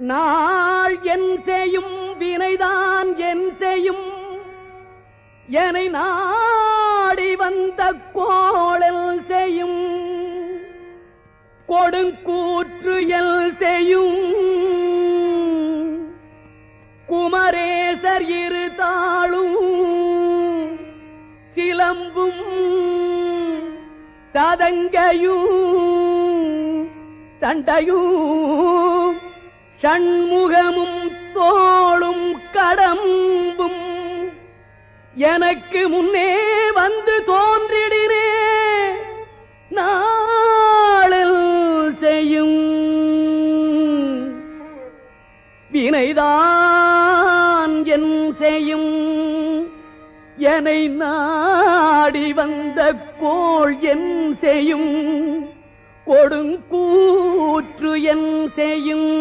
நாள் என் செய்யும் வினைதான் என் செய்யும் என்னை நாடி வந்த கோளல் செய்யும் கொடுங்கூற்று எல் செய்யும் குமரேசர் இரு தாளும் சிலம்பும் சதங்கையும் தண்டையும் ஷண்முகமும் தோளும் கடம்பும் எனக்கு முன்னே வந்து தோன்றிடினே நாளில் செய்யும் வினைதான் என் செய்யும் என்னை நாடி வந்த கோள் என் செய்யும் கொடுங்கூற்று என் செய்யும்